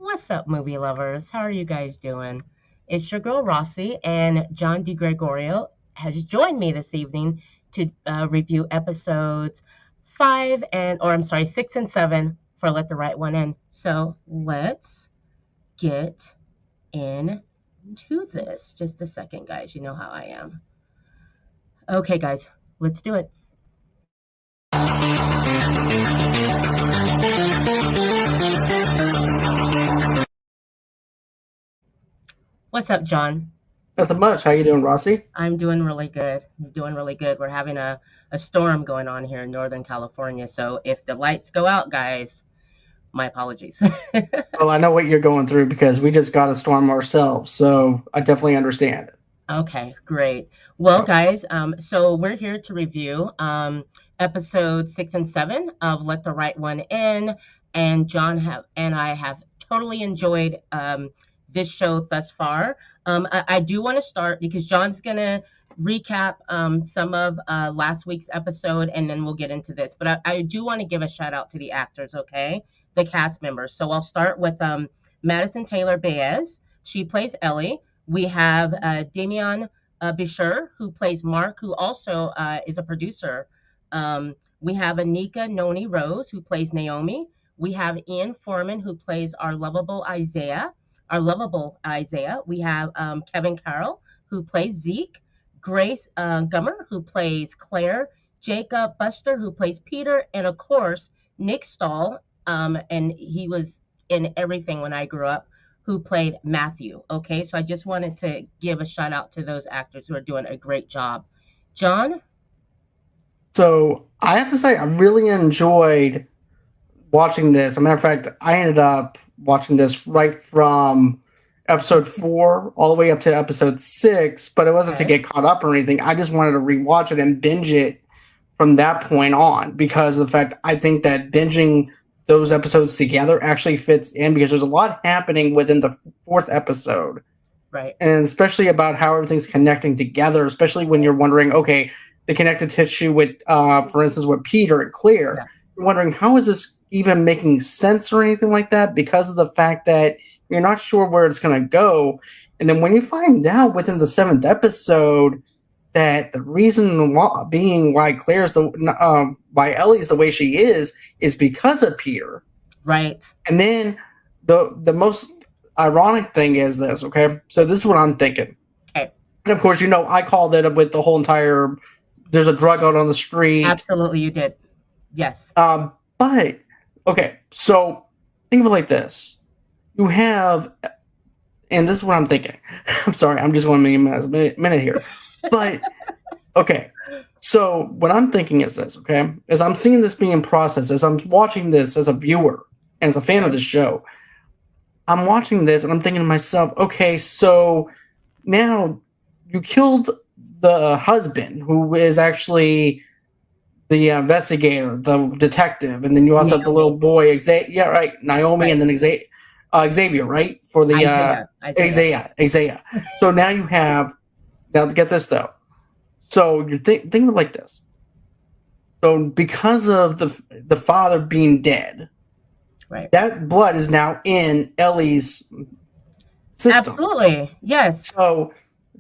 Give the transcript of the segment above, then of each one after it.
What's up, movie lovers? How are you guys doing? It's your girl Rossie, and John DiGregorio has joined me this evening to review episodes 6 and 7 for Let the Right One In. So let's get into this. Just a second, guys. You know how I am. Okay, guys, let's do it. What's up, John? Nothing much. How you doing, Rossi? I'm doing really good. I'm doing really good. We're having a storm going on here in Northern California. So if the lights go out, guys, my apologies. Well, I know what you're going through because we just got a storm ourselves, so I definitely understand. Okay, great. Well, guys, so we're here to review episode 6 and 7 of Let the Right One In, and and I have totally enjoyed this show thus far. I do want to start because John's gonna recap some of last week's episode, and then we'll get into this. But I do want to give a shout out to the actors, okay, the cast members. So I'll start with Madison Taylor Baez. She plays Ellie. We have Damian Bishir, who plays Mark, who also is a producer. We have Anika Noni Rose, who plays Naomi. We have Ian Foreman, who plays our lovable Isaiah. We have Kevin Carroll, who plays Zeke. Grace Gummer, who plays Claire. Jacob Buster, who plays Peter. And of course, Nick Stahl, and he was in everything when I grew up, who played Matthew. Okay, so I just wanted to give a shout out to those actors who are doing a great job. John? So I have to say, I really enjoyed watching this. As a matter of fact, I ended up watching this right from episode 4 all the way up to episode 6, but it wasn't to Okay. get caught up or anything. I just wanted to rewatch it and binge it from that point on because of the fact I think that binging those episodes together actually fits in because there's a lot happening within the fourth episode, Right. and especially about how everything's connecting together, especially when you're wondering, okay, the connective tissue with, for instance, with Peter and Claire, Yeah. you're wondering how is this even making sense or anything like that because of the fact that you're not sure where it's going to go. And then when you find out within the seventh episode that the reason being why why Ellie's the way she is because of Peter. Right. And then the most ironic thing is this, okay? So this is what I'm thinking. Okay. And of course, I called it with the whole entire there's a drug out on the street. Absolutely, you did. Yes. But okay, so think of it like this. You have, and this is what I'm thinking. I'm sorry, I'm just going to make a minute here. But okay, so what I'm thinking is this, okay? As I'm seeing this being processed, as I'm watching this as a viewer and as a fan of the show, I'm watching this and I'm thinking to myself, okay, so now you killed the husband who is actually the investigator, the detective, and then you also have the little boy, yeah, right, Naomi, Right. and then Xavier, right, for the Isaiah. So now you have, now to get this though. So you think of it like this. So because of the father being dead, Right. that blood is now in Ellie's system. Absolutely. Yes. So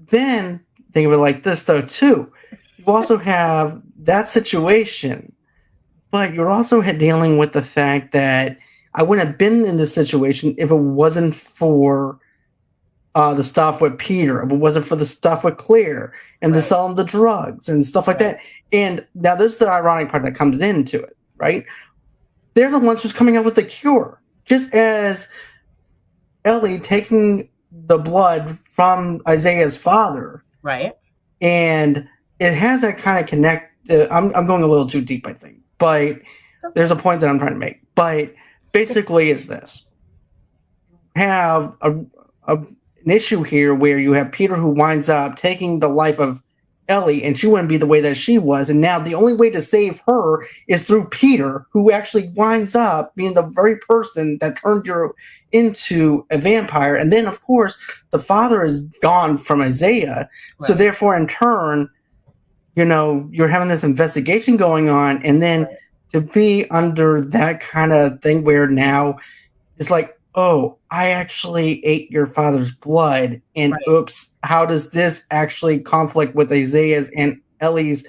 then think of it like this though too. You also have that situation, but you're also dealing with the fact that I wouldn't have been in this situation if it wasn't for the stuff with Peter, if it wasn't for the stuff with Claire and the selling the drugs and stuff like that. And now this is the ironic part that comes into it, right? They're the ones who's coming up with the cure. Just as Ellie taking the blood from Isaiah's father. Right. And it has that kind of I'm going a little too deep, I think. But there's a point that I'm trying to make. But basically is this. You have an issue here where you have Peter who winds up taking the life of Ellie, and she wouldn't be the way that she was. And now the only way to save her is through Peter, who actually winds up being the very person that turned you into a vampire. And then, of course, the father is gone from Isaiah. Right. So therefore, in turn, you're having this investigation going on. And then to be under that kind of thing where now it's like, oh, I actually ate your father's blood, and Right, oops, how does this actually conflict with Isaiah's and Ellie's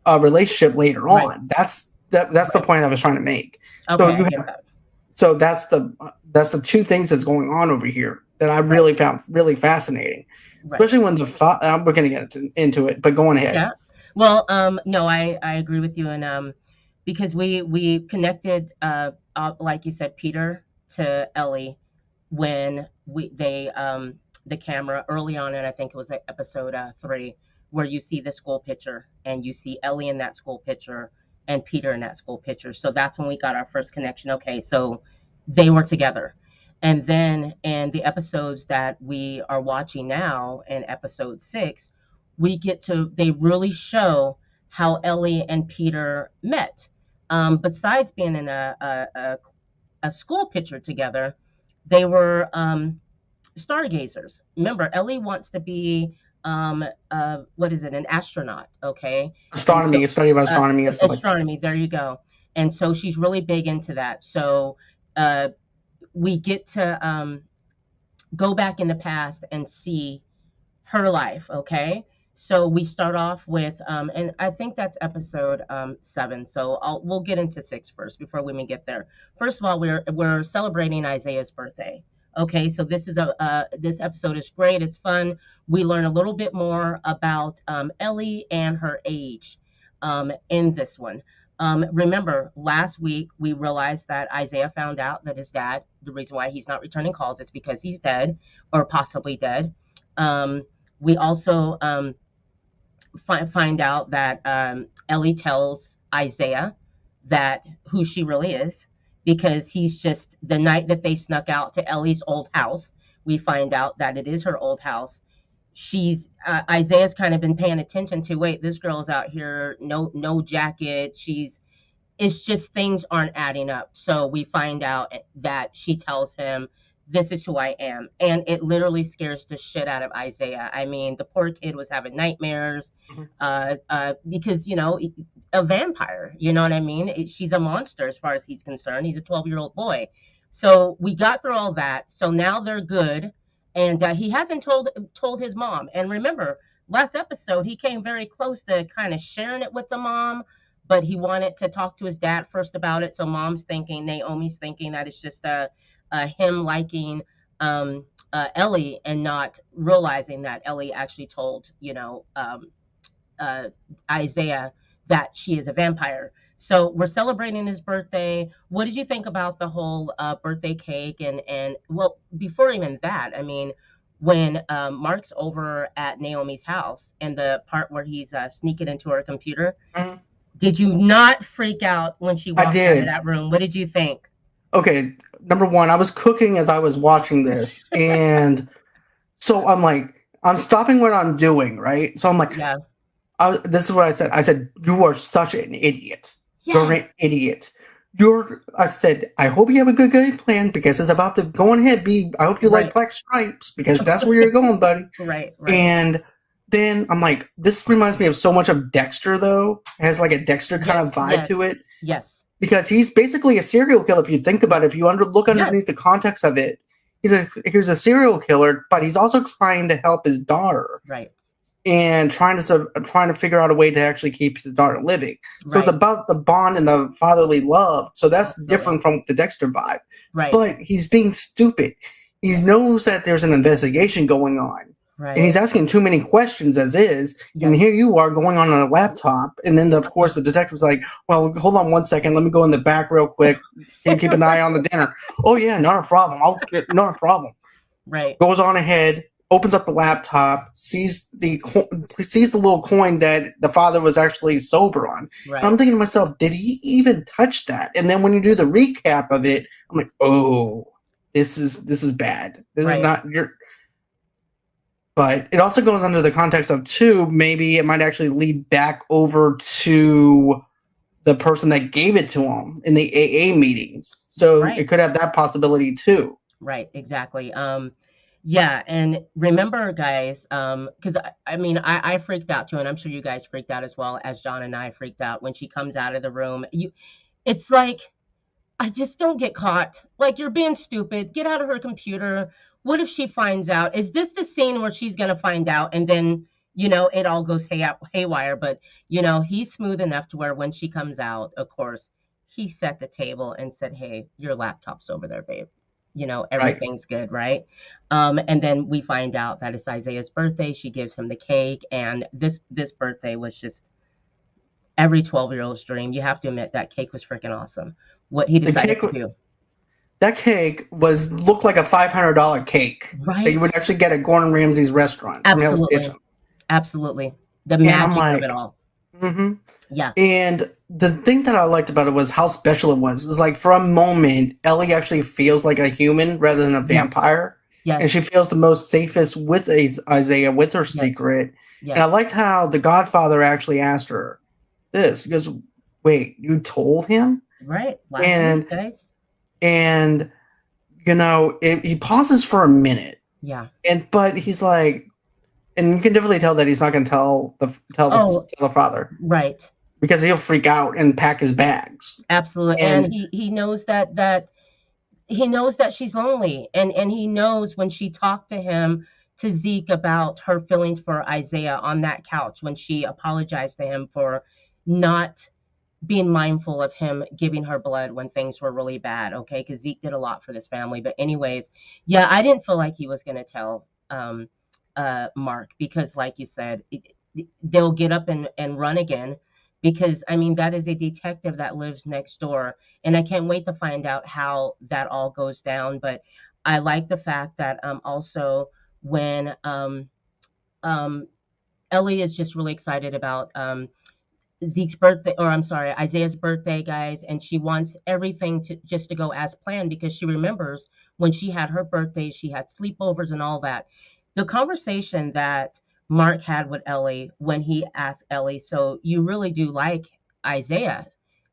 relationship later right, on? That's the right. point I was trying to make. So Okay, I you get have that. so that's the two things that's going on over here that I Right, really found really fascinating, right. especially when we're going to get into it, but go on ahead. Yeah. Well, no, I agree with you, and because we connected, like you said, Peter to Ellie when they the camera early on, and I think it was like episode 3, where you see the school picture and you see Ellie in that school picture and Peter in that school picture. So that's when we got our first connection. Okay, so they were together. And then in the episodes that we are watching now, in episode 6, we get to they really show how Ellie and Peter met. Besides being in a school picture together, they were stargazers. Remember, Ellie wants to be what is it, an astronaut? Okay, and so Astronomy, a study of uh, astronomy and stuff like that. astronomy. There you go. And so she's really big into that. So uh, we get to go back in the past and see her life. Okay, so we start off with and I think that's episode 7. So we'll get into 6 first before we even get there. First of all, we're celebrating Isaiah's birthday. Okay, so this episode is great, it's fun. We learn a little bit more about Ellie and her age in this one. Remember, last week we realized that Isaiah found out that his dad, the reason why he's not returning calls is because he's dead or possibly dead. um, we also find out that Ellie tells Isaiah that who she really is, because he's just the night that they snuck out to Ellie's old house. We find out that it is her old house. She's Isaiah's kind of been paying attention to. Wait, this girl's out here, no jacket. It's just things aren't adding up. So we find out that she tells him, "This is who I am." And it literally scares the shit out of Isaiah. I mean, the poor kid was having nightmares Mhm. because, a vampire, you know what I mean? She's a monster as far as he's concerned. He's a 12-year-old boy. So we got through all that. So now they're good. And he hasn't told his mom. And remember, last episode, he came very close to kind of sharing it with the mom, but he wanted to talk to his dad first about it. So Naomi's thinking that it's just him liking Ellie and not realizing that Ellie actually told, Isaiah that she is a vampire. So we're celebrating his birthday. What did you think about the whole birthday cake? And well, before even that, I mean, when Mark's over at Naomi's house and the part where he's sneaking into her computer, Mhm. did you not freak out when she I walked out of did. that room? What did you think? Okay, number one, I was cooking as I was watching this, and so I'm like, I'm stopping what I'm doing, right? So I'm like, Yeah. this is what I said. I said, "You are such an idiot. You're an Yes. idiot. I said, I hope you have a good game plan because it's about to go on ahead. I hope you like Right. Black Stripes because that's where you're going, buddy." Right. Right. And then I'm like, this reminds me of so much of Dexter, though. It has like a Dexter kind of Yes. vibe to Yes. it Yes. because he's basically a serial killer. If you think about it, if you look underneath Yes. the context of it, he's a serial killer, but he's also trying to help his daughter Right. and trying to figure out a way to actually keep his daughter living. So it's Right. about the bond and the fatherly love. So that's Absolutely. different from the Dexter vibe. Right. But he's being stupid. He Yes. knows that there's an investigation going on. And Right. he's asking too many questions as is, and Yes. here you are going on a laptop, and then of course the detective's like, "Well, hold on 1 second, let me go in the back real quick. Can you keep an eye on the dinner?" "Oh yeah, not a problem. Not a problem." Right. Goes on ahead, opens up the laptop, sees the little coin that the father was actually sober on. And I'm Right. thinking to myself, did he even touch that? And then when you do the recap of it, I'm like, oh, this is bad. This is Right. not your. But it also goes under the context of two. Maybe it might actually lead back over to the person that gave it to him in the AA meetings. So Right. it could have that possibility too. Right. Exactly. Yeah, and remember, guys, because I mean, I freaked out too, and I'm sure you guys freaked out as well as John and I freaked out when she comes out of the room. It's like I just don't get caught. Like, you're being stupid. Get out of her computer. What if she finds out? Is this the scene where she's going to find out and then, it all goes haywire? But, he's smooth enough to where when she comes out, of course, he set the table and said, hey, your laptop's over there, babe. Right. Everything's good, right? And then we find out that it's Isaiah's birthday. She gives him the cake. And this birthday was just every 12-year-old's dream. You have to admit that cake was freaking awesome. What he The decided cake, to do. that cake looked like a $500 cake that you Right? would actually get at Gordon Ramsay's restaurant from Hell's Absolutely. Kitchen. Absolutely. The And I'm magic of it like, all. mm-hmm. Yeah. And the thing that I liked about it was how special it was. It was like for a moment, Ellie actually feels like a human rather than a vampire. Yes. And she feels the most safest with Isaiah, with her secret. Yes. And I liked how the Godfather actually asked her this. He goes, wait, you told him? Right. And week, guys. And he pauses for a minute. Yeah. But he's like, and you can definitely tell that he's not going to tell the father, right? Because he'll freak out and pack his bags. Absolutely, and he knows that he knows that she's lonely, and he knows when she talked to Zeke about her feelings for Isaiah on that couch when she apologized to him for not being mindful of him giving her blood when things were really bad, okay? Because Zeke did a lot for this family. But anyways, yeah, I didn't feel like he was going to tell Mark because, like you said, they'll get up and run again because, I mean, that is a detective that lives next door. And I can't wait to find out how that all goes down. But I like the fact that also when Ellie is just really excited about Zeke's birthday, or I'm sorry, Isaiah's birthday, guys, and she wants everything to just to go as planned because she remembers when she had her birthday, she had sleepovers and all that. The conversation that Mark had with Ellie when he asked Ellie, so you really do like Isaiah?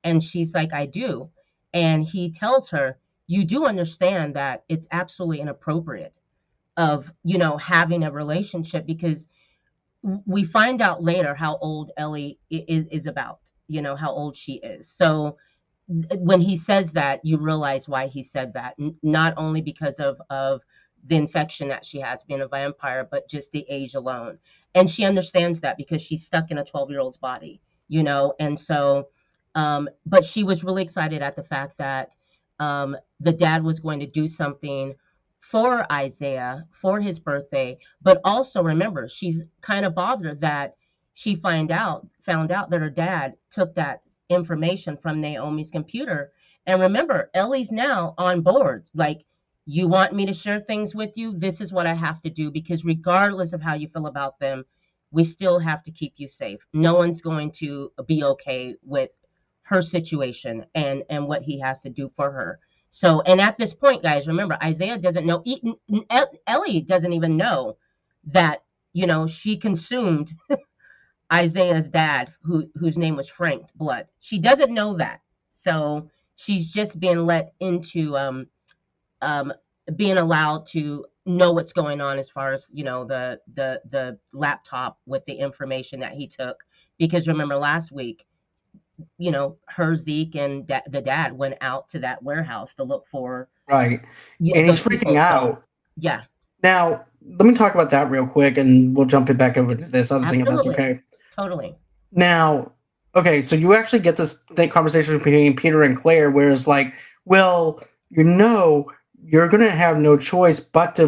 And she's like, I do. And he tells her, you do understand that it's absolutely inappropriate of, having a relationship because we find out later how old Ellie is about, how old she is. So when he says that, you realize why he said that, not only because of the infection that she has being a vampire, but just the age alone. And she understands that because she's stuck in a 12-year-old's body, and so, but she was really excited at the fact that the dad was going to do something for Isaiah for his birthday, but also remember, she's kind of bothered that she found out that her dad took that information from Naomi's computer. And remember, Ellie's now on board. Like, you want me to share things with you? This is what I have to do because regardless of how you feel about them, we still have to keep you safe. No one's going to be okay with her situation and what he has to do for her. So, and at this point, guys, remember, Isaiah doesn't know, Ellie doesn't even know that, she consumed Isaiah's dad, whose name was Frank's blood. She doesn't know that. So she's just being let into um, being allowed to know what's going on as far as, the laptop with the information that he took. Because remember last week, her, Zeke, and the dad went out to that warehouse to look for right, and he's freaking out. Yeah. Now, let me talk about that real quick, and we'll jump it back over to this other thing, if that's okay. Totally. Now, okay, so you actually get this conversation between Peter and Claire, where it's like, well, you're going to have no choice but to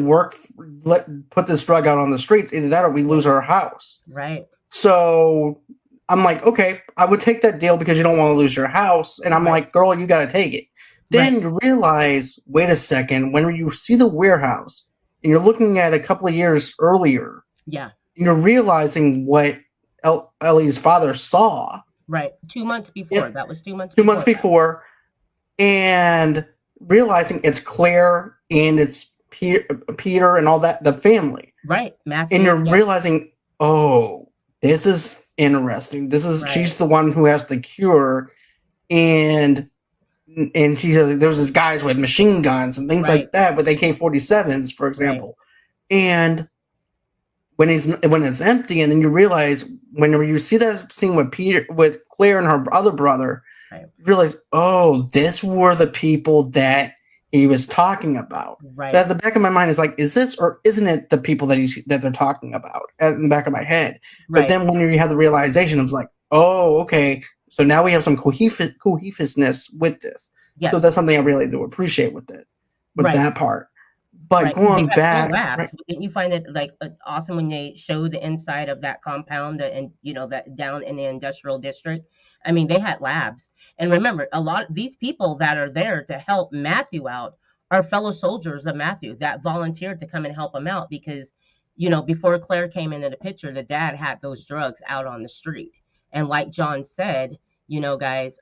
put this drug out on the streets. Either that or we lose our house. Right. So I'm like, okay, I would take that deal because you don't want to lose your house. And I'm like, girl, you got to take it. Then you realize, wait a second, when you see the warehouse and you're looking at a couple of years earlier, you're realizing what Ellie's father saw. Right. 2 months before. That was 2 months before. 2 months before. And realizing it's Claire and it's Peter and all that, the family. Right. Matthew, and you're realizing, oh, this is interesting. She's the one who has the cure. And she says there's these guys with machine guns and things like that with AK-47s, for example. And when it's empty, and then you realize whenever you see that scene with Claire and her other brother, realize, oh, this were the people that he was talking about. Right. But at the back of my mind is like, is this or isn't it the people that they're talking about? In the back of my head. Right. But then when you have the realization, I was like, oh, okay. So now we have some cohesiveness with this. Yes. So that's something I really do appreciate with it, with that part. But going back, labs. Didn't you find it like awesome when they show the inside of that compound and that down in the industrial district? I mean, they had labs. And remember, a lot of these people that are there to help Matthew out are fellow soldiers of Matthew that volunteered to come and help him out because, before Claire came into the picture, the dad had those drugs out on the street. And like John said, guys,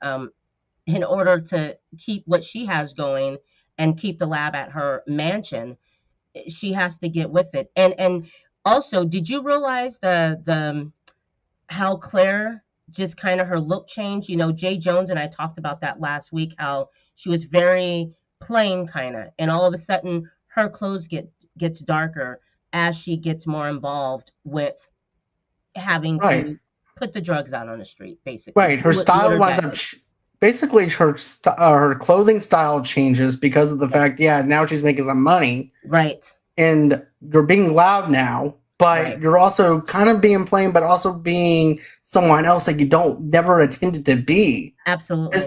in order to keep what she has going and keep the lab at her mansion, she has to get with it. And also, did you realize the how Claire just kind of her look changed? Jay Jones and I talked about that last week, how she was very plain kind of, and all of a sudden her clothes gets darker as she gets more involved with having to put the drugs out on the street, basically. Right. Her style winds up basically her clothing style changes because of the fact, now she's making some money. Right. And you're being loud now, but you're also kind of being plain, but also being someone else that you never intended to be. Absolutely.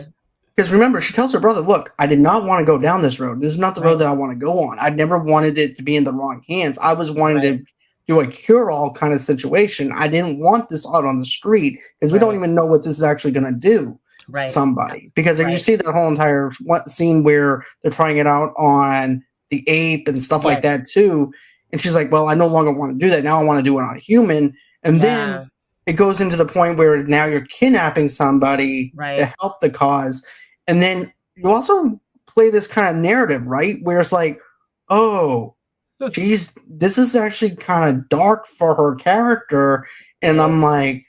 Because remember, she tells her brother, look, I did not want to go down this road. This is not the road that I want to go on. I never wanted it to be in the wrong hands. I was wanting to do a cure-all kind of situation. I didn't want this out on the street because we don't even know what this is actually going to do. Somebody, because if you see that whole entire scene where they're trying it out on the ape and stuff like that too, and she's like, well, I no longer want to do that. Now I want to do it on a human. And then it goes into the point where now you're kidnapping somebody to help the cause. And then you also play this kind of narrative, right, where it's like, oh, this is actually kind of dark for her character. And I'm like,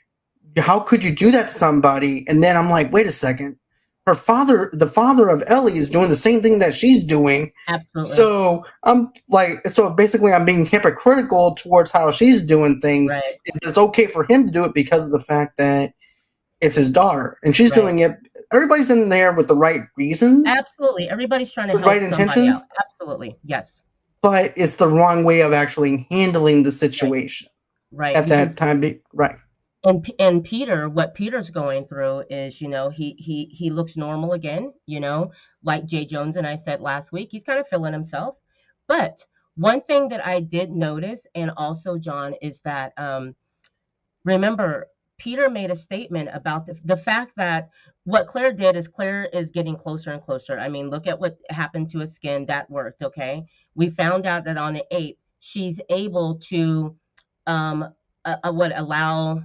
how could you do that to somebody? And then I'm like, wait a second. Her father, the father of Ellie, is doing the same thing that she's doing. Absolutely. So I'm like, basically I'm being hypocritical towards how she's doing things. It's okay for him to do it because of the fact that it's his daughter. And she's doing it. Everybody's in there with the right reasons. Absolutely. Everybody's trying to help right somebody intentions. out. Absolutely. Yes. But it's the wrong way of actually handling the situation. Right. At that time. Right. And Peter, what Peter's going through is, he looks normal again, like Jay Jones and I said last week, he's kind of feeling himself. But one thing that I did notice, and also John, is that, remember, Peter made a statement about the fact that what Claire did is Claire is getting closer and closer. I mean, look at what happened to his skin. That worked. Okay. We found out that on the ape, she's able to, allow,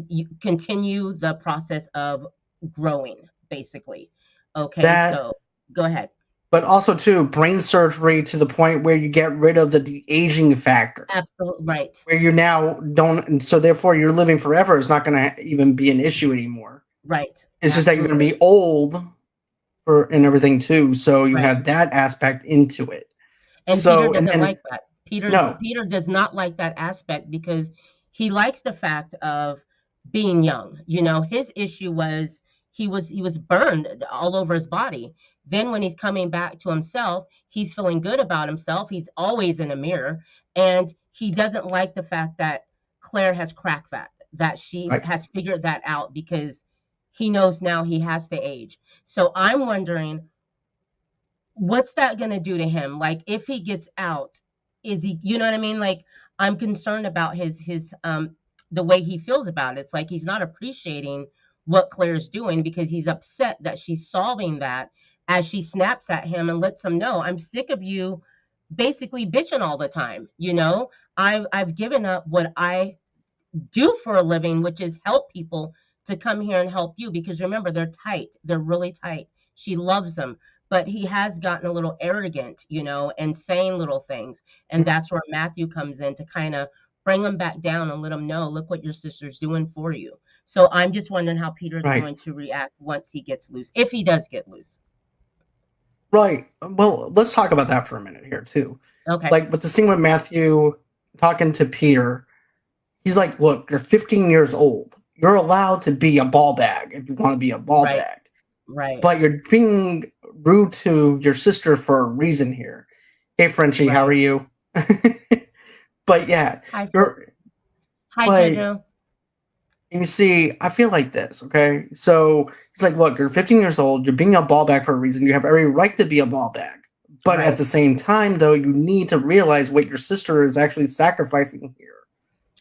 you continue the process of growing, basically. Okay, so go ahead. But also, too, brain surgery to the point where you get rid of the de-aging factor. Absolutely, right. Where you now don't, and so therefore you're living forever is not going to even be an issue anymore. Right. It's just that you're going to be old and everything, too. So you have that aspect into it. And Peter doesn't like that. Peter does not like that aspect because he likes the fact of being young. His issue was he was burned all over his body. Then when he's coming back to himself, he's feeling good about himself. He's always in a mirror. And he doesn't like the fact that Claire has cracked that she has figured that out because he knows now he has to age. So I'm wondering, what's that going to do to him? Like, if he gets out, is he, you know what I mean? Like, I'm concerned about his the way he feels about it. It's like he's not appreciating what Claire's doing because he's upset that she's solving that as she snaps at him and lets him know, I'm sick of you basically bitching all the time. I've given up what I do for a living, which is help people, to come here and help you, because remember, they're tight. They're really tight. She loves him, but he has gotten a little arrogant, and saying little things. And that's where Matthew comes in to kind of bring him back down and let him know, look what your sister's doing for you. So I'm just wondering how Peter's going to react once he gets loose, if he does get loose. Right. Well, let's talk about that for a minute here, too. Okay. Like, with the scene with Matthew talking to Peter, he's like, look, you're 15 years old. You're allowed to be a ball bag if you want to be a ball bag. Right. but you're being rude to your sister for a reason here. Hey, Frenchie, how are Right. you? But yeah, Hi, you're, hi, but Jojo. you see, I feel like this, okay? So it's like, look, you're 15 years old, you're being a ball bag for a reason, you have every right to be a ball bag. But at Right. the same time, though, you need to realize what your sister is actually sacrificing here.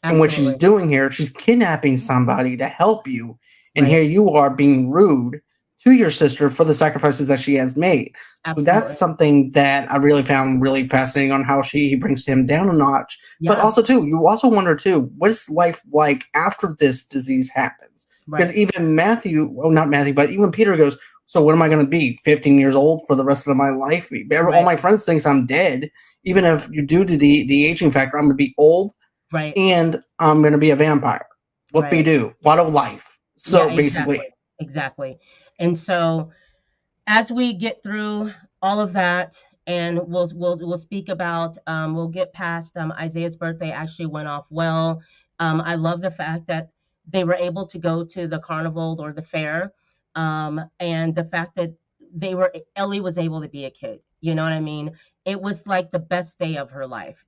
And what she's Absolutely. doing here, she's kidnapping somebody to help you. And here Right. you are being rude to your sister for the sacrifices that she has made. So that's Absolutely. something that I really found really fascinating on how she brings him down a notch. But Yeah. also, too, you also wonder, too, what is life like after this disease happens? Because Right. even Matthew, well, not Matthew, but even Peter goes, so what am I going to be, 15 years old for the rest of my life? All Right. my friends thinks I'm dead. Even if you do to the aging factor, I'm going to be old Right. and I'm going to be a vampire. What we Right. do? What a life. Yeah, So exactly. basically, Exactly. And so as we get through all of that, and we'll speak about we'll get past Isaiah's birthday actually went off well. I love the fact that they were able to go to the carnival or the fair, and the fact that Ellie was able to be a kid. You know what I mean? It was like the best day of her life,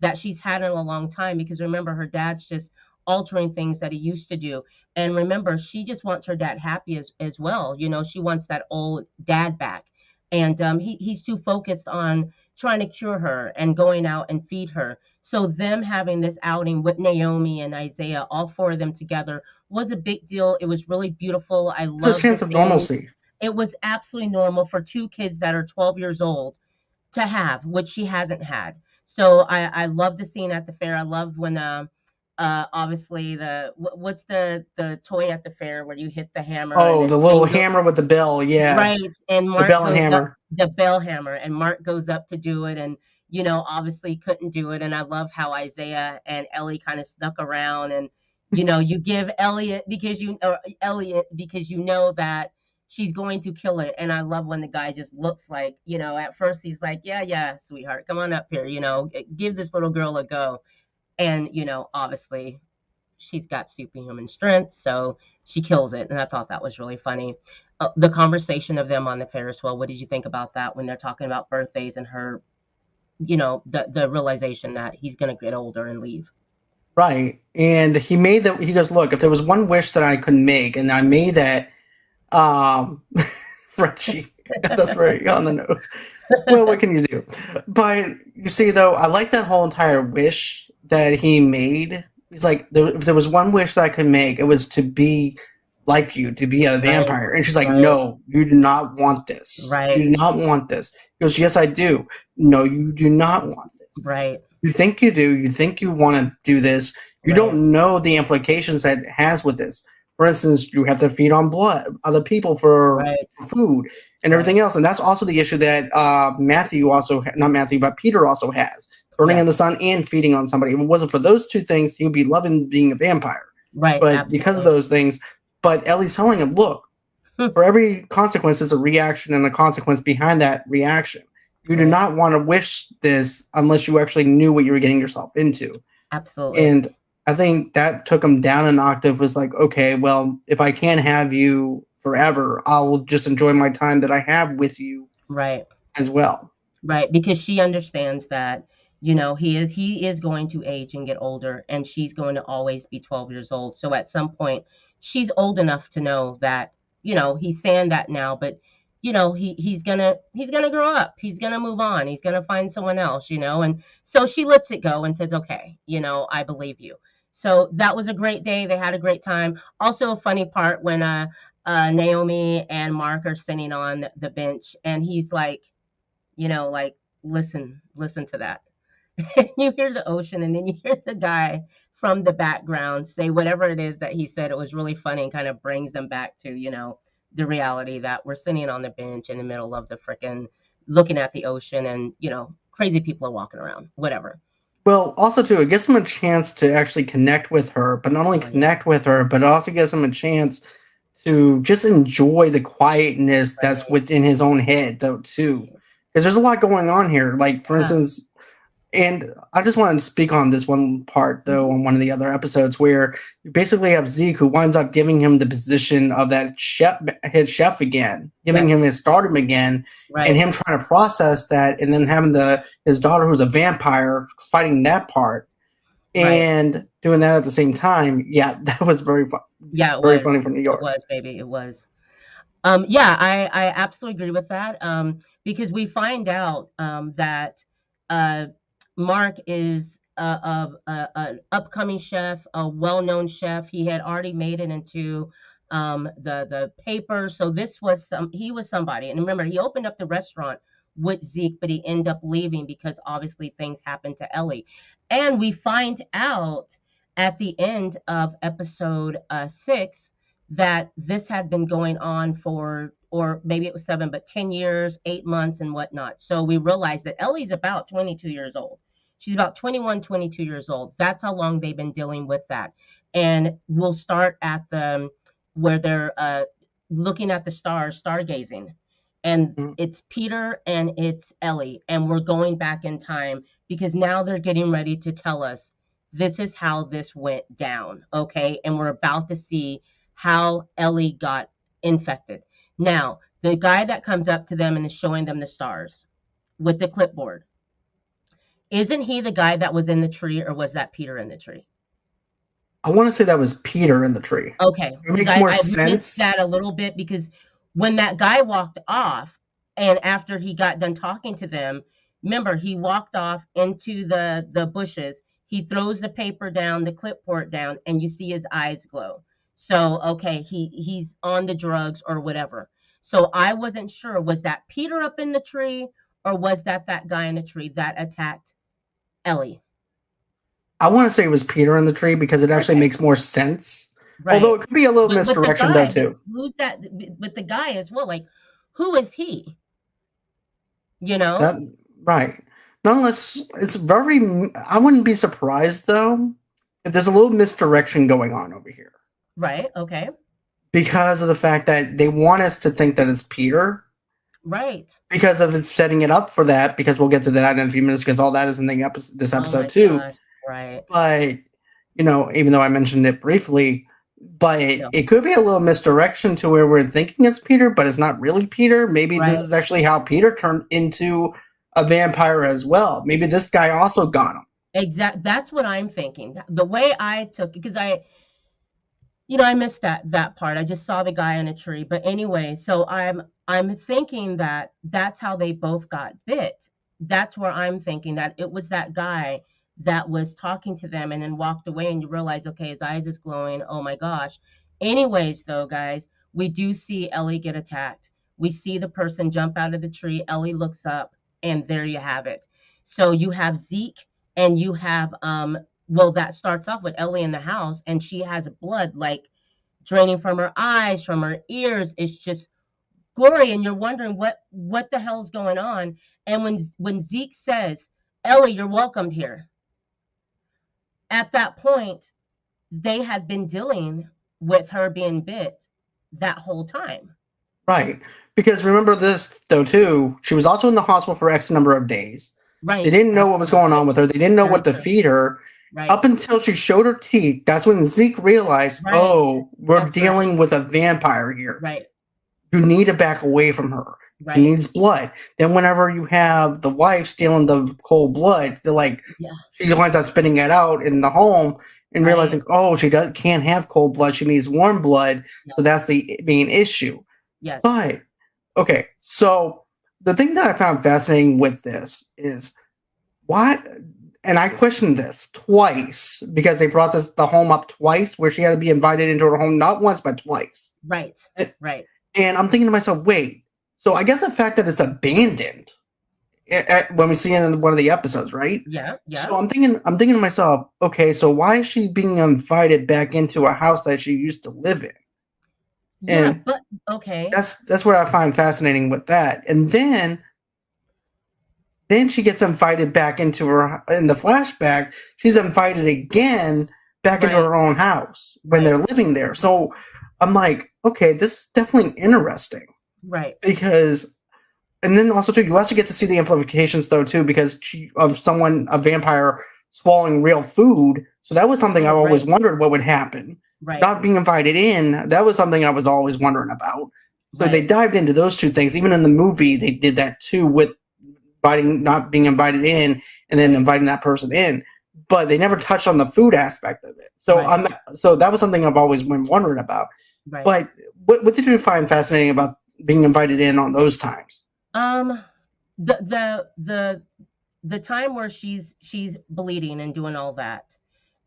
that she's had in a long time, because remember, her dad's just altering things that he used to do. And remember, she just wants her dad happy as well. She wants that old dad back. And he's too focused on trying to cure her and going out and feed her. So them having this outing with Naomi and Isaiah, all four of them together, was a big deal. It was really beautiful. I there's a love the chance of scene. normalcy. It was absolutely normal for two kids that are 12 years old to have, which she hasn't had. So I love the scene at the fair. I love when obviously what's the toy at the fair where you hit the hammer and Oh, it the little changes. hammer with the bell. Yeah. Right. And The Mark bell and goes up, hammer. the bell hammer, and Mark goes up to do it, and obviously couldn't do it. And I love how Isaiah and Ellie kind of snuck around, and you give Elliot because you know that she's going to kill it. And I love when the guy just looks like, at first he's like, yeah, yeah, sweetheart, come on up here, give this little girl a go. And obviously she's got superhuman strength, so she kills it. And I thought that was really funny. The conversation of them on the Ferris wheel. What did you think about that when they're talking about birthdays and her, the realization that he's gonna get older and leave? Right. And he goes, look, if there was one wish that I could make, and I made that, um, Frenchie, that's very on the nose. Well, what can you do? But you see, though, I like that whole entire wish that he made. He's like, if there was one wish that I could make, it was to be like you, to be a Right, vampire. And she's like, right, no, you do not want this. right, You do not want this. He goes, yes, I do. No, you do not want this. right, You think you do. You think you want to do this. You right, don't know the implications that it has with this. For instance, you have to feed on blood, other people for right, food and right. everything else. And that's also the issue that not Matthew, but Peter also has. Burning in the Yes, sun and feeding on somebody. If it wasn't for those two things, he would be loving being a vampire. right, But because of absolutely. those things, but Ellie's telling him, look, for every consequence, there's a reaction and a consequence behind that reaction. You do Right, not want to wish this unless you actually knew what you were getting yourself into. absolutely. And I think that took him down an octave, was like, okay, well, if I can't have you forever, I'll just enjoy my time that I have with you Right. as well. Right, because she understands that, he is going to age and get older, and she's going to always be 12 years old. So at some point, she's old enough to know that, he's saying that now, but he's gonna grow up. He's gonna move on. He's gonna find someone else, and so she lets it go and says, okay, I believe you. So that was a great day. They had a great time. Also, a funny part when Naomi and Mark are sitting on the bench, and he's like, listen to that. You hear the ocean, and then you hear the guy from the background say whatever it is that he said. It was really funny and kind of brings them back to, the reality that we're sitting on the bench in the middle of the frickin' looking at the ocean, and, crazy people are walking around, whatever. Well, also too, it gives him a chance to actually connect with her, but not only Oh, yeah. connect with her, but it also gives him a chance to just enjoy the quietness that's Right. within his own head, though, too. Because there's a lot going on here. Like, for Yeah. instance, And I just wanted to speak on this one part, though, Mhm. on one of the other episodes where you basically have Zeke who winds up giving him the position of that head chef again, giving him Yes. his stardom again, and Right. him trying to process that, and then having his daughter who's a vampire fighting that part Right. and doing that at the same time. Yeah, that was Yeah, it very was. funny from New It York. was, baby. It was. Yeah, I absolutely agree with that. Because we find out that uh, Mark is an upcoming chef, a well-known chef. He had already made it into the paper. So this was he was somebody. And remember, he opened up the restaurant with Zeke, but he ended up leaving because obviously things happened to Ellie. And we find out at the end of episode 6 that this had been going on for, or maybe it was 7, but 10 years, 8 months, and whatnot. So we realized that Ellie's about 22 years old. She's about 21, 22 years old. That's how long they've been dealing with that. And we'll start at the where they're looking at the stars, stargazing. And Mm. it's Peter and it's Ellie. And we're going back in time because now they're getting ready to tell us this is how this went down. Okay. And we're about to see how Ellie got infected. Now, the guy that comes up to them and is showing them the stars with the clipboard, isn't he the guy that was in the tree, or was that Peter in the tree? I want to say that was Peter in the tree. Okay, It because makes I, more I missed that a sense. little bit because when that guy walked off, and after he got done talking to them, remember he walked off into the bushes. He throws the paper down, the clipboard down, and you see his eyes glow. So okay, he's on the drugs or whatever. So I wasn't sure, was that Peter up in the tree, or was that guy in the tree that attacked Ellie? I want to say it was Peter in the tree because it actually Okay, makes more sense. Although right. it could be a little But the misdirection though guy, too. who's that? With the guy as well, like who is he? You know? That right. Nonetheless, it's very. I wouldn't be surprised though if there's a little misdirection going on over here Right. Okay. because of the fact that they want us to think that it's Peter Right. because of it's setting it up for that. Because we'll get to that in a few minutes because all that is in this Oh episode my too. gosh. Right. But even though I mentioned it briefly, but Still. it could be a little misdirection to where we're thinking it's Peter, but it's not really Peter. Maybe this Right. is actually how Peter turned into a vampire as well. Maybe this guy also got him. That's what I'm thinking. The way I took, because I missed that part. I just saw the guy in a tree. But anyway, so I'm thinking that that's how they both got bit. That's where I'm thinking that it was that guy that was talking to them and then walked away, and you realize, okay, his eyes is glowing. Oh my gosh. Anyways, though, guys, we do see Ellie get attacked. We see the person jump out of the tree. Ellie looks up, and there you have it. So you have Zeke, and you have well, that starts off with Ellie in the house, and she has blood like draining from her eyes, from her ears. It's just gory, and you're wondering what the hell's going on. And when Zeke says, "Ellie, you're welcomed here," at that point, they had been dealing with her being bit that whole time. Right. Because remember this, though, too. She was also in the hospital for X number of days. They Right. didn't know what was going Absolutely. on with her. They didn't know Very what to true. feed her. Right. Up until she showed her teeth, that's when Zeke realized, Right. oh, we're That's right. dealing with a vampire here. Right. You need to back away from her. She Right. needs blood. Then whenever you have the wife stealing the cold blood, they're like Yeah. she winds up spitting it out in the home and Right. realizing, oh, can't have cold blood. She needs warm blood. So Yes. that's the main issue. Yes. But okay, so the thing that I found fascinating with this is why, and I questioned this twice because they brought the home up twice where she had to be invited into her home, not once, but twice. Right. Right. And I'm thinking to myself, wait, so I guess the fact that it's abandoned when we see it in one of the episodes, right? Yeah. Yeah. So I'm thinking to myself, okay, so why is she being invited back into a house that she used to live in? Yeah. And But okay. that's what I find fascinating with that. And then she gets invited back in the flashback. She's invited again back into Right. her own house when Right. they're living there. So I'm like, okay, this is definitely interesting Right. because and then also too, you also get to see the implications though too, because a vampire swallowing real food. So that was something I've Oh, always right, wondered what would happen. right, Not being invited in, that was something I was always wondering about. So they right, dived into those two things. Even in the movie, they did that too with not being invited in and then right, inviting that person in. But they never touched on the food aspect of it. right, So that was something I've always been wondering about. right. But what did you find fascinating about being invited in on those times? Um, the time where she's bleeding and doing all that,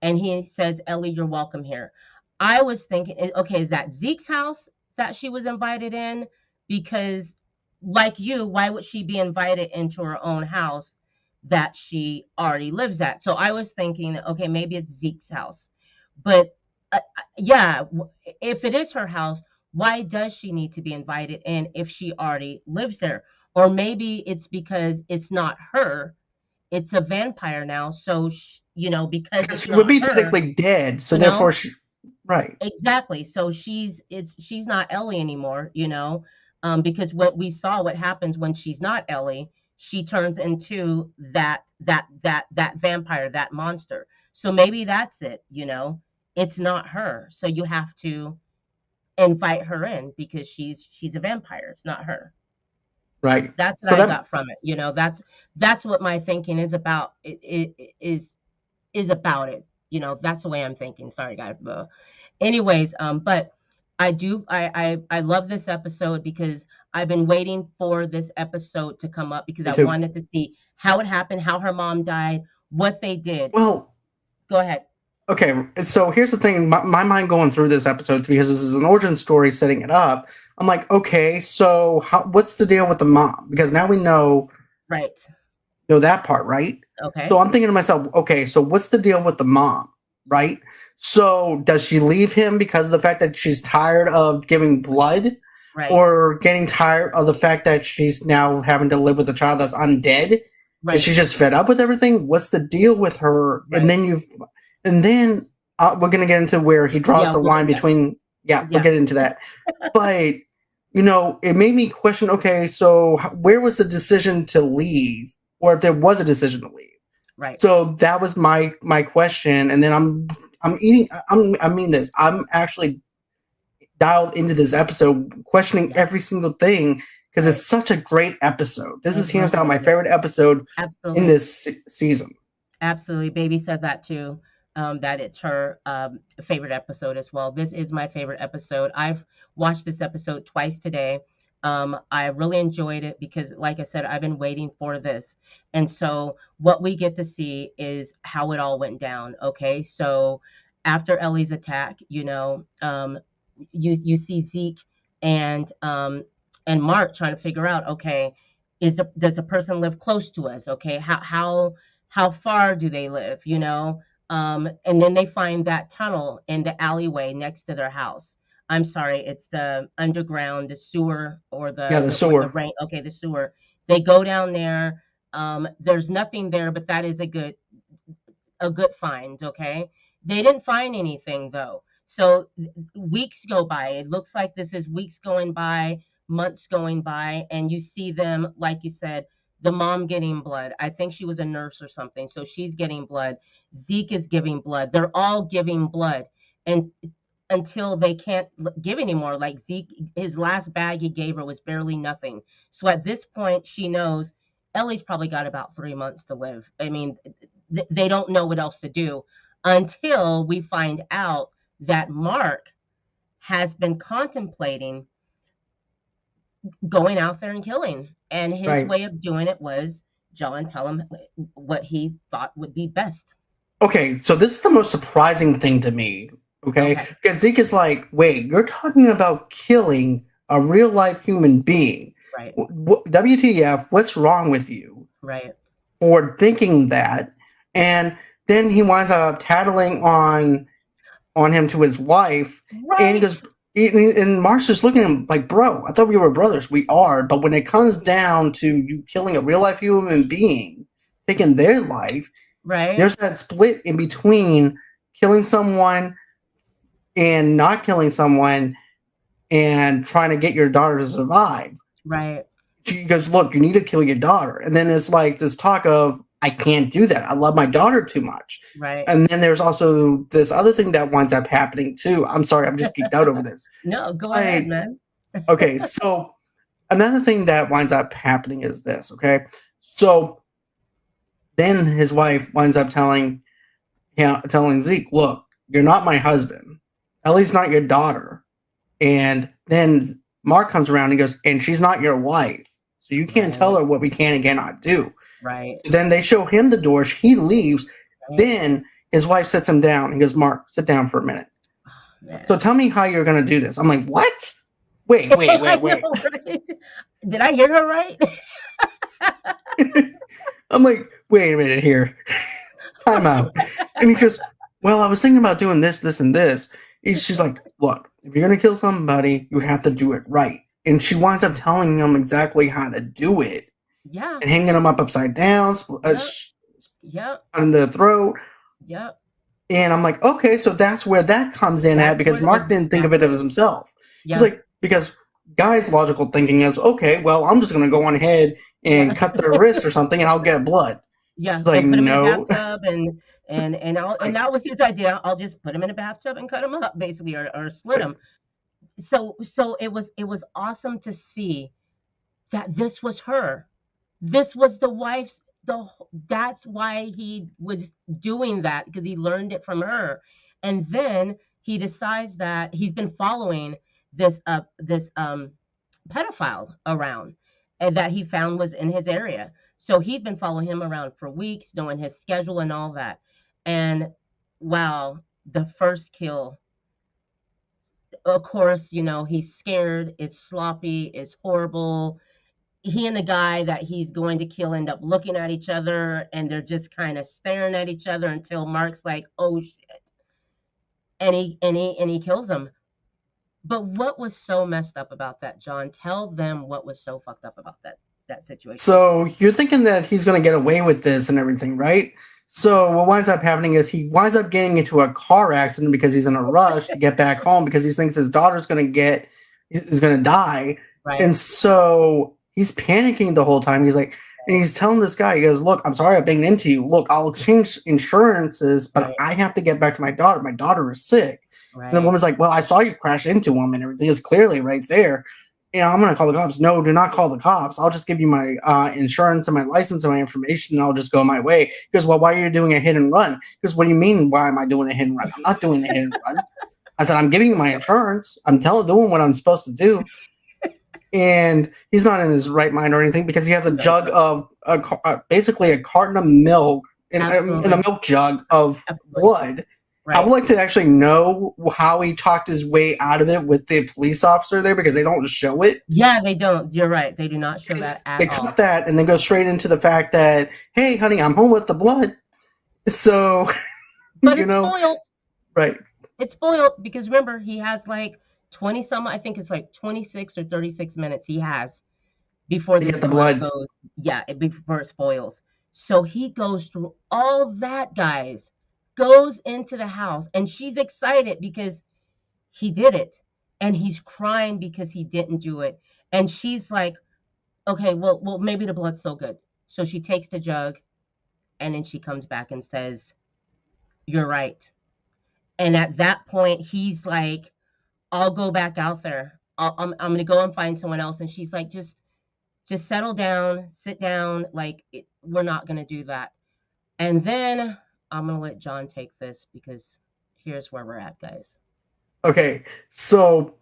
and he says, "Ellie, you're welcome here." I was thinking, okay, is that Zeke's house that she was invited in? Because, like you, why would she be invited into her own house that she already lives at? So I was thinking, okay, maybe it's Zeke's house, but yeah, if it is her house, why does she need to be invited in if she already lives there? Or maybe it's because it's not her, it's a vampire now. So, because Because it's she would not be her, technically dead, so you therefore know, she right. exactly. So she's not Ellie anymore, because what we saw, what happens when she's not Ellie, she turns into that vampire, that monster. So maybe that's it. It's not her. So you have to invite her in because she's a vampire. It's not her. Right. That's what So I that got from it. That's what my thinking is about. Is about it. That's the way I'm thinking. Sorry, guys. But anyways, but I love this episode because I've been waiting for this episode to come up because me I too. wanted to see how it happened, how her mom died, what they did. Well, Go ahead. okay, so here's the thing. My mind going through this episode, because this is an origin story setting it up. I'm like, okay, so what's the deal with the mom? Because now we Right. know that part, right? So Okay. I'm thinking to myself, okay, so what's the deal with the mom, right? So does she leave him because of the fact that she's tired of giving blood, Right. or getting tired of the fact that she's now having to live with a child that's undead? Is Right. she just fed up with everything? What's the deal with her? And Right. then we're going to get into where he draws Yeah. the line Yeah. between. Yeah, we'll Yeah. get into that. But it made me question. Okay, so where was the decision to leave, or if there was a decision to leave? Right. So that was my question. And then I'm eating. I mean this. I'm actually dialed into this episode, questioning Yeah. every single thing because Right. it's such a great episode. This is hands Hmm. down It my is. favorite episode in Absolutely. this season. Absolutely. Baby said that too. That it's her favorite episode as well. This is my favorite episode. I've watched this episode twice today. I really enjoyed it because, like I said, I've been waiting for this. And so, what we get to see is how it all went down. Okay. So, after Ellie's attack, you see Zeke and Mark trying to figure out, okay, does a person live close to us? Okay. How far do they live, and then they find that tunnel in the alleyway next to their house. I'm sorry, it's the underground, the sewer, or Yeah, the the sewer. rain. Okay, the sewer. They go down there. There's nothing there, but that is a good find. Okay, they didn't find anything though. So weeks go by. It looks like this is weeks going by, months going by, and you see them, like you said, the mom getting blood. I think she was a nurse or something. So she's getting blood. Zeke is giving blood. They're all giving blood. And until they can't give anymore. Like Zeke, his last bag he gave her was barely nothing. So at this point, she knows Ellie's probably got about 3 months to live. I mean, they don't know what else to do until we find out that Mark has been contemplating going out there and killing. And his Right. way of doing it was John tell him what he thought would be best. Okay, so this is the most surprising thing to me. Okay, Okay. because Zeke is like, wait, you're talking about killing a real life human being. Right. WTF? What's wrong with you Right. for thinking that? And then he winds up tattling on him to his wife, and he Right. goes, and Mark's just looking at him like, bro, I thought we were brothers. We are, but when it comes down to you killing a real life human being, taking their life, Right. there's that split in between killing someone and not killing someone and trying to get your daughter to survive. Right. she goes, look, you need to kill your daughter. And then it's like this talk of, I can't do that. I love my daughter too much. Right. And then there's also this other thing that winds up happening too. I'm sorry, I'm just geeked out over this. No, go ahead, man. Okay, so another thing that winds up happening is this, okay? So then his wife winds up telling Zeke, look, you're not my husband. At least not your daughter. And then Mark comes around and goes, and she's not your wife. So you can't tell her what we can and cannot do. Right. So then they show him the door. He leaves. Right. Then his wife sits him down. He goes, Mark, sit down for a minute. Oh, so tell me how you're going to do this. I'm like, what? Wait. Know, right? Did I hear her right? I'm like, wait a minute here. Time out. And he goes, well, I was thinking about doing this, this, and this. She's like, look, if you're going to kill somebody, you have to do it right. And she winds up telling him exactly how to do it. Yeah. And hanging them up upside down, on their throat. Yep. And I'm like, okay, so that's where that comes in at, because Mark didn't think of it as himself. He's like, because Guy's logical thinking is, okay, well, I'm just going to go on ahead and cut their wrist or something, and I'll get blood. Yeah, like, put him in a bathtub, and that was his idea. I'll just put him in a bathtub and cut him up, basically, or slit him. So it was awesome to see that this was her. This was the wife's. That's why he was doing that, because he learned it from her. And then he decides that he's been following this pedophile around, and that he found was in his area. So he'd been following him around for weeks, knowing his schedule and all that. And wow, the first kill, of course, he's scared, it's sloppy, it's horrible. He and the guy that he's going to kill end up looking at each other, and they're just kind of staring at each other until Mark's like, oh shit. And he kills him. But what was so messed up about that, John? Tell them what was so fucked up about that situation. So you're thinking that he's going to get away with this and everything, right? So what winds up happening is he winds up getting into a car accident because he's in a rush to get back home, because he thinks his daughter's going to die. Right. And so he's panicking the whole time. He's like, and he's telling this guy, he goes, look, I'm sorry I banged into you. Look, I'll exchange insurances, but I have to get back to my daughter. My daughter is sick. Right. And the woman's like, well, I saw you crash into him and everything is clearly right there. I'm going to call the cops. No, do not call the cops. I'll just give you my insurance and my license and my information, and I'll just go my way. He goes, well, why are you doing a hit and run? He goes, what do you mean, why am I doing a hit and run? I'm not doing a hit and run. I said, I'm giving you my insurance. I'm doing what I'm supposed to do. And he's not in his right mind or anything, because he has a jug of basically a carton of milk in a milk jug of blood. Right. I would like to actually know how he talked his way out of it with the police officer there, because they don't show it. Yeah, they don't. You're right. They do not show that at all. They cut that and then go straight into the fact that, hey, honey, I'm home with the blood. So, but it's spoiled. Right. It's spoiled because remember, he has like 20 some, I think it's like 26 or 36 minutes he has before the blood goes. Yeah, before it spoils. So he goes through all that, guys. Goes into the house, and she's excited because he did it, and he's crying because he didn't do it. And she's like, okay, well maybe the blood's so good. So she takes the jug, and then she comes back and says, you're right. And at that point, he's like, I'll go back out there. I'm going to go and find someone else. And she's like, just settle down, sit down. Like, we're not going to do that. And then I'm going to let John take this, because here's where we're at, guys. Okay, so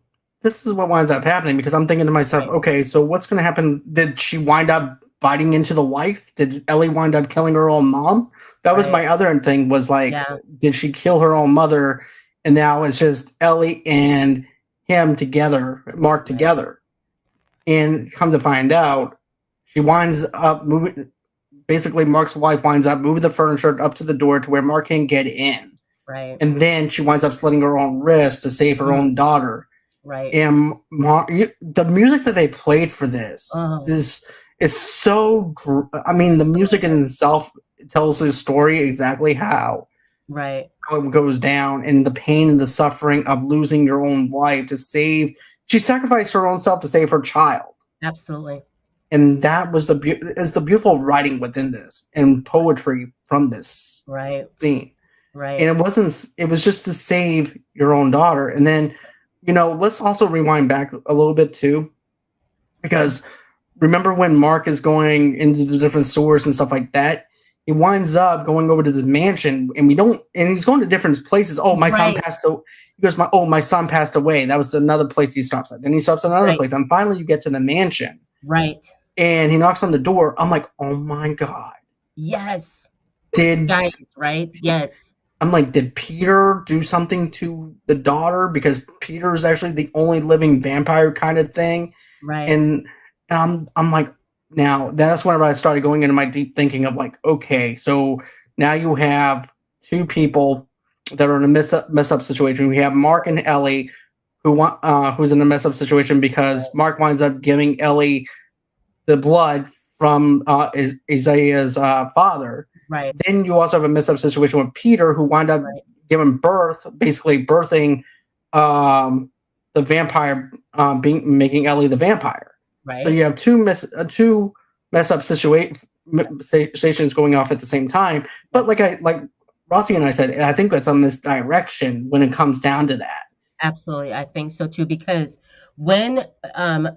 this is what winds up happening, because I'm thinking to myself, okay, so what's going to happen? Did she wind up biting into the wife? Did Ellie wind up killing her own mom? That was my other thing, was like, did she kill her own mother? And now it's just Ellie and him together, Mark together. And come to find out, she winds up moving. Basically, Mark's wife winds up moving the furniture up to the door to where Mark can't get in. Right. And then she winds up slitting her own wrist to save her own daughter. Right. And the music that they played for this is so. I mean, the music in itself tells the story exactly how it goes down, and the pain and the suffering of losing your own wife to save. She sacrificed her own self to save her child. Absolutely. And that was the beautiful writing within this and poetry from this Right. scene. Right. And it was just to save your own daughter. And then, let's also rewind back a little bit too, because remember when Mark is going into the different stores and stuff like that? He winds up going over to the mansion, and he's going to different places. Oh, my son Right. passed away. He goes, my son passed away. That was another place he stops at. Then he stops at another Right. place. And finally you get to the mansion. Right. And he knocks on the door. I'm like, oh my God. Yes. Did Guys, right? Yes. I'm like, did Peter do something to the daughter? Because Peter is actually the only living vampire kind of thing. Right. And I'm like, now that's whenever I started going into my deep thinking of like, okay, so now you have two people that are in a mess up situation. We have Mark and Ellie, who's in a mess up situation because Mark winds up giving Ellie the blood from Isaiah's father. Right. Then you also have a mess up situation with Peter, who wound up giving birth, basically birthing the vampire, making Ellie the vampire. Right. So you have two mess up situations going off at the same time. But like Rossie and I said, I think that's a misdirection when it comes down to that. Absolutely. I think so too, because when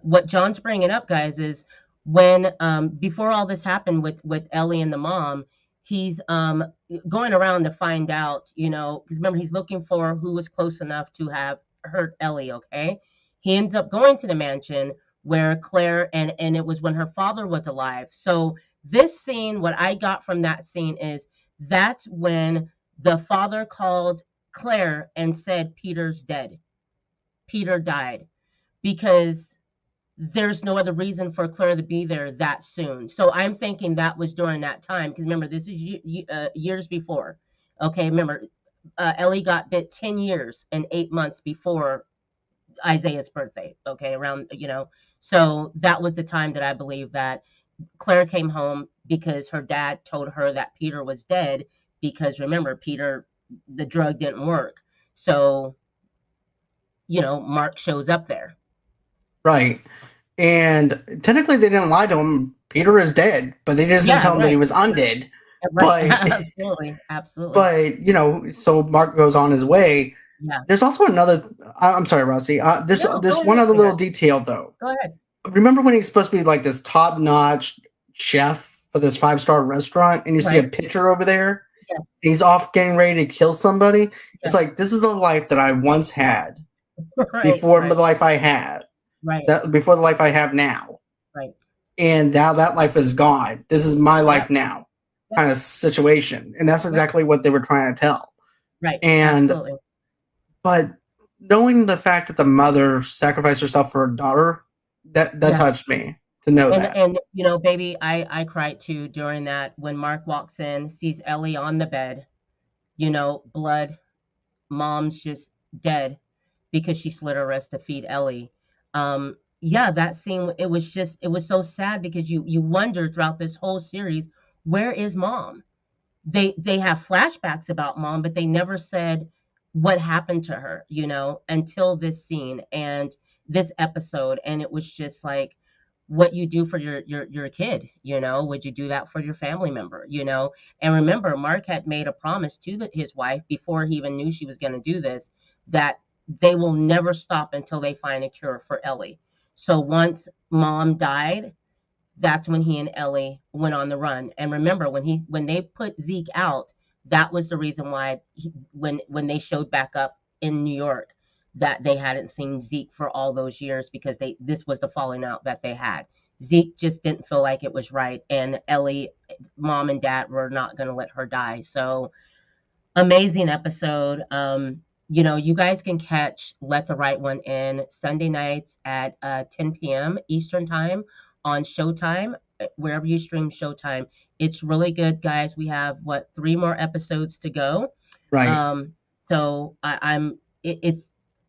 what John's bringing up, guys, is when before all this happened with Ellie and the mom, he's going around to find out, because remember, he's looking for who was close enough to have hurt Ellie. Okay. He ends up going to the mansion where Claire, and it was when her father was alive. So this scene, what I got from that scene is that's when the father called Claire and said, Peter's dead. Peter died, because there's no other reason for Claire to be there that soon. So I'm thinking that was during that time, because remember, this is years before. Okay, remember, Ellie got bit 10 years and 8 months before Isaiah's birthday. Okay, around, so that was the time that I believe that Claire came home, because her dad told her that Peter was dead, because remember, Peter, the drug didn't work. So, Mark shows up there. Right. And technically they didn't lie to him. Peter is dead, but they just didn't tell him that he was undead. Right. But Absolutely. But so Mark goes on his way. Yeah. There's also another. I'm sorry, Rossie. There's one other little detail though. Go ahead. Remember when he's supposed to be like this top-notch chef for this 5-star restaurant, and you see a picture over there? Yes. He's off getting ready to kill somebody. Yes. It's like, this is the life that I once had before the life I had. Right. Before the life I have now. Right. And now that life is gone. This is my life now, kind of situation. And that's exactly what they were trying to tell. Right. And absolutely. But knowing the fact that the mother sacrificed herself for her daughter, that touched me to know that. And baby, I cried too during that, when Mark walks in, sees Ellie on the bed, blood, mom's just dead because she slit her wrist to feed Ellie. That scene, it was so sad, because you wonder throughout this whole series, where is mom? They have flashbacks about mom, but they never said what happened to her, until this scene and this episode. And it was just like, what you do for your kid, would you do that for your family member, And remember, Mark had made a promise to his wife before he even knew she was going to do this, that they will never stop until they find a cure for Ellie. So once mom died, that's when he and Ellie went on the run. And remember, when they put Zeke out, that was the reason why when they showed back up in New York, that they hadn't seen Zeke for all those years, because this was the falling out that they had. Zeke just didn't feel like it was right, and Ellie, mom and dad were not going to let her die. So amazing episode. You guys can catch Let the Right One In Sunday nights at 10 p.m. Eastern time on Showtime, wherever you stream Showtime. It's really good, guys. We have 3 more episodes to go. Right. So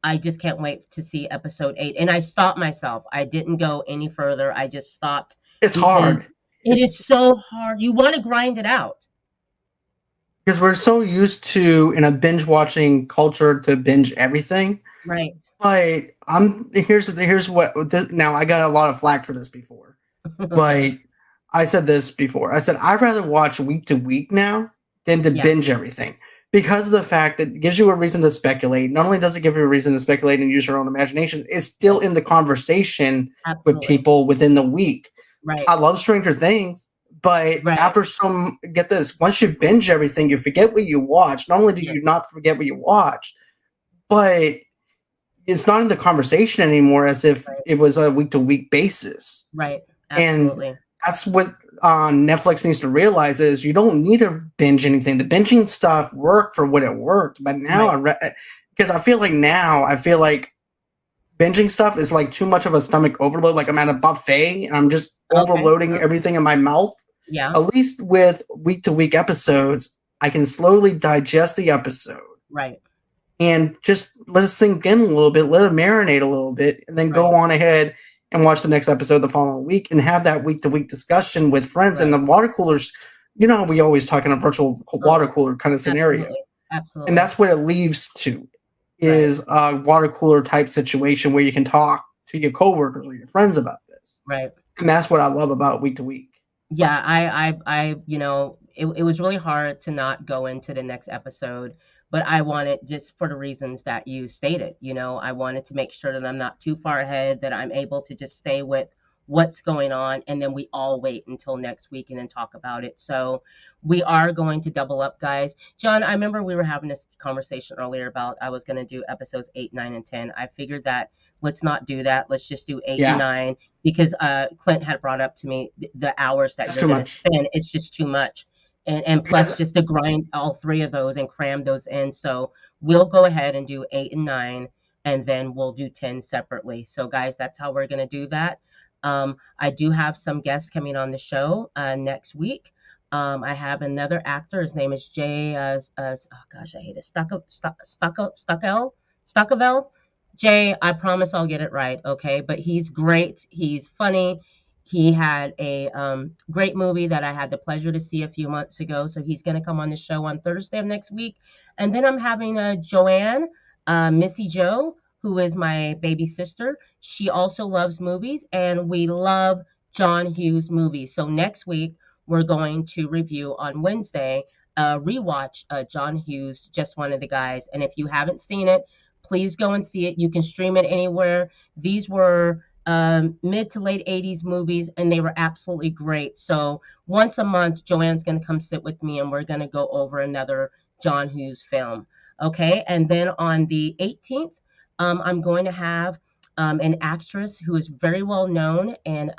I just can't wait to see episode 8. And I stopped myself. I didn't go any further. I just stopped. It's hard. It is so hard. You want to grind it out. Because we're so used to, in a binge watching culture, to binge everything. Right. But here's what now, I got a lot of flack for this before. But I said this before. I said I'd rather watch week to week now than to Yeah, binge everything because of the fact that it gives you a reason to speculate. Not only does it give you a reason to speculate and use your own imagination, it's still right. in the conversation with Absolutely. people within the week. Right. I love Stranger Things, but Right. after get this, once you binge everything, you forget what you watched. Not only do you Yes. not forget what you watched, but it's not in the conversation anymore as if Right. it was a week to week basis. Right. And Absolutely. that's what Netflix needs to realize is you don't need to binge anything. The binging stuff worked for what it worked, but Right. now because I feel like binging stuff is like too much of a stomach overload. Like I'm at a buffet and I'm just Okay. overloading everything in my mouth. Yeah. At least with week to week episodes, I can slowly digest the episode Right. and just let it sink in a little bit, let it marinate a little bit, and then go Right. on ahead and watch the next episode the following week and have that week to week discussion with friends in Right. the water coolers. You know, we always talk in a virtual water Oh, cooler kind of scenario. absolutely. And Absolutely. that's what it leaves to Right. is a water cooler type situation where you can talk to your coworkers or your friends about this. Right. And that's what I love about week to week. Yeah, it was really hard to not go into the next episode, but I wanted just for the reasons that you stated, I wanted to make sure that I'm not too far ahead, that I'm able to just stay with what's going on, and then we all wait until next week and then talk about it. So we are going to double up, guys. John, I remember we were having this conversation earlier about I was going to do episodes 8, 9, and 10. I figured that let's not do that. Let's just do 8 and Yeah, 9 because Clint had brought up to me the hours that it's you're too going to much. spend. It's just too much. And plus, Because just to grind all three of those and cram those in. So we'll go ahead and do 8 and 9, and then we'll do 10 separately. So, guys, that's how we're going to do that. I do have some guests coming on the show next week. I have another actor. His name is Jay. Oh gosh, I hate it. Stuckavel. Jay, I promise I'll get it right. Okay, but he's great. He's funny. He had a great movie that I had the pleasure to see a few months ago. So he's going to come on the show on Thursday of next week. And then I'm having Joanne, Missy Joe, who is my baby sister. She also loves movies, and we love John Hughes movies. So next week, we're going to review on Wednesday, rewatch John Hughes, Just One of the Guys. And if you haven't seen it, please go and see it. You can stream it anywhere. These were mid to late 80s movies, and they were absolutely great. So once a month, Joanne's going to come sit with me, and we're going to go over another John Hughes film. Okay. And then on the 18th, I'm going to have an actress who is very well known in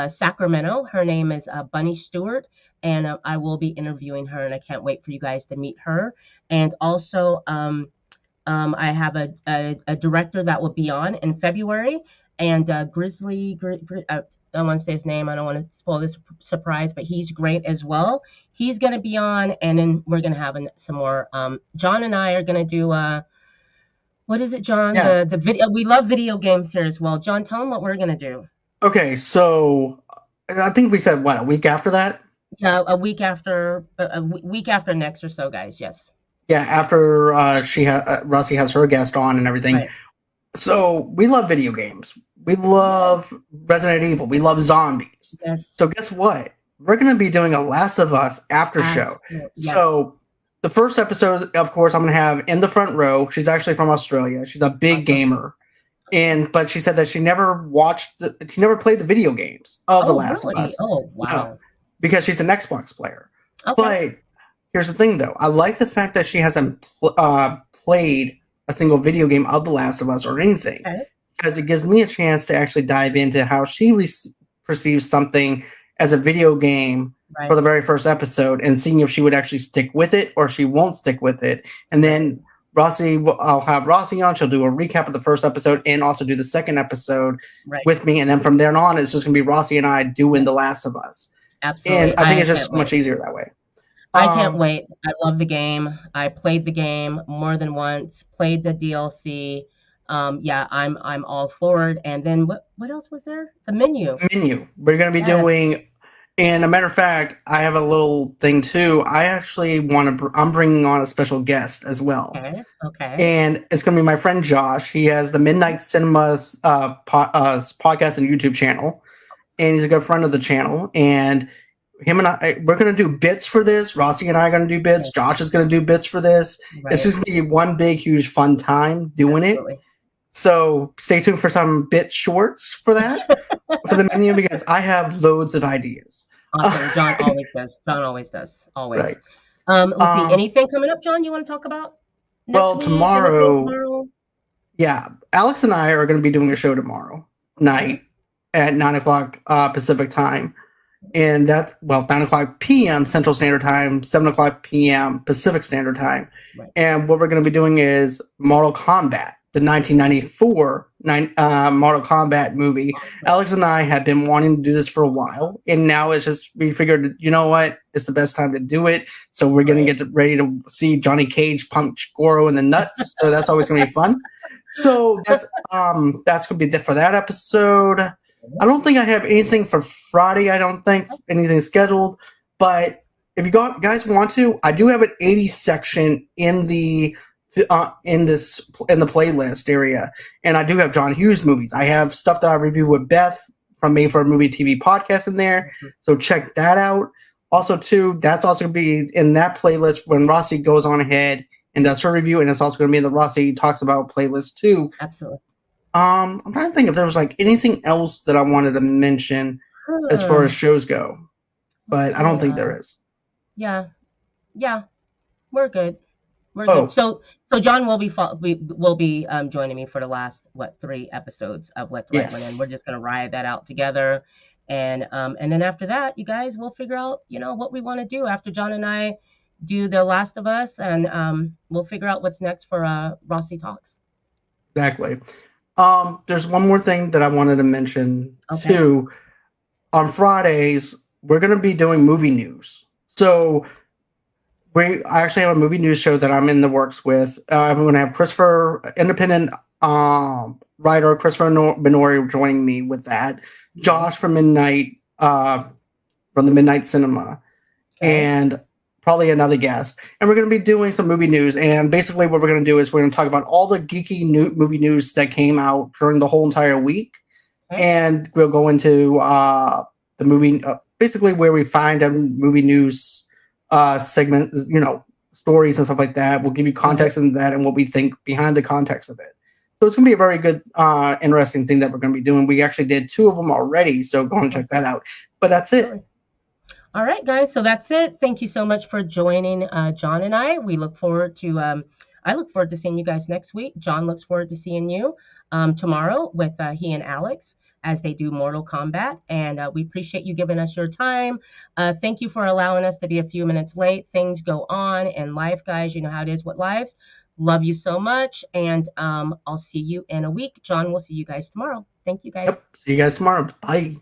Sacramento. Her name is Bunny Stewart, and I will be interviewing her, and I can't wait for you guys to meet her. And also, I have a director that will be on in February, and I don't want to say his name. I don't want to spoil this surprise, but he's great as well. He's going to be on, and then we're going to have some more. John and I are going to do what is it, John? yeah, The video. We love video games here as well. John, tell them what we're going to do. okay, so I think we said what a week after that. Yeah, a week after next or so, guys. Yes. Yeah, after Rossie has her guest on and everything. Right. So we love video games. We love Resident Evil. We love zombies. Yes. So guess what? We're going to be doing a Last of Us after show. Yes. So the first episode, of course, I'm going to have in the front row. She's actually from Australia. She's a big Awesome. gamer, but she said that she never she never played the video games of The Oh, Last of really? Us. Oh, No, wow. because she's an Xbox player. Okay. But here's the thing, though. I like the fact that she hasn't played a single video game of The Last of Us or anything, Okay. because it gives me a chance to actually dive into how she perceives something as a video game Right. for the very first episode and seeing if she would actually stick with it or she won't stick with it. And then I'll have Rossie on. She'll do a recap of the first episode and also do the second episode Right. with me. And then from there on, it's just going to be Rossie and I doing The Last of Us. Absolutely. And I think it's just much easier that way. I can't wait. I love the game. I played the game more than once, played the DLC. Yeah, I'm all for it. And then what else was there? The menu. Menu. We're going to be Yes. doing, and a matter of fact, I have a little thing too. I actually I'm bringing on a special guest as well. Okay. Okay. And it's going to be my friend Josh. He has the Midnight Cinemas podcast and YouTube channel. and he's a good friend of the channel. And him and we're going to do bits for this. Rossie and I are going to do bits. Josh is going to do bits for this. Right. It's just going to be one big, huge, fun time doing Absolutely. It. So stay tuned for some bit shorts for that, for the menu, because I have loads of ideas. Awesome. John always does. John always does. Always. Right. Let's see. Anything coming up, John, you want to talk about? Well, tomorrow. Yeah. Alex and I are going to be doing a show tomorrow night at 9 o'clock Pacific time. And that's, 9 o'clock p.m. Central Standard Time, 7 o'clock p.m. Pacific Standard Time. Right. And what we're going to be doing is Mortal Kombat, the 1994 Mortal Kombat movie. Alex and I have been wanting to do this for a while, and now it's just, we figured, you know what, it's the best time to do it. So we're going to get ready to see Johnny Cage punch Goro in the nuts. So that's always going to be fun. So that's going to be it for that episode. I don't think I have anything for Friday. I don't think anything scheduled. But if you guys want to, I do have an 80s section in the playlist area, and I do have John Hughes movies. I have stuff that I review with Beth from Made for a Movie TV podcast in there, so check that out. Also, too, that's also going to be in that playlist when Rossie goes on ahead and does her review, and it's also going to be in the Rossie Talks About playlist too. Absolutely. I'm trying to think if there was like anything else that I wanted to mention as far as shows go, but I don't think there is. Yeah, we're good. We're good. So John will be joining me for the last 3 episodes of Let the Right One In. We're just gonna ride that out together, and then after that, you guys will figure out what we want to do after John and I do The Last of Us, and we'll figure out what's next for Rossie Talks. Exactly. There's one more thing that I wanted to mention too. On Fridays, we're going to be doing movie news. So I actually have a movie news show that I'm in the works with. I'm going to have independent writer Christopher Benori joining me with that. Josh from the Midnight Cinema, and probably another guest. And we're going to be doing some movie news. And basically what we're going to do is we're going to talk about all the geeky movie news that came out during the whole entire week. And we'll go into the movie, basically where we find a movie news segment, stories and stuff like that. We'll give you context in that and what we think behind the context of it. So it's going to be a very good, interesting thing that we're going to be doing. We actually did 2 of them already, so go and check that out. But that's it. All right, guys. So that's it. Thank you so much for joining John and I. We look forward to, I look forward to seeing you guys next week. John looks forward to seeing you tomorrow with he and Alex as they do Mortal Kombat. And we appreciate you giving us your time. Thank you for allowing us to be a few minutes late. Things go on in life, guys. You know how it is with lives. Love you so much. And I'll see you in a week. John, we'll see you guys tomorrow. Thank you, guys. Yep. See you guys tomorrow. Bye.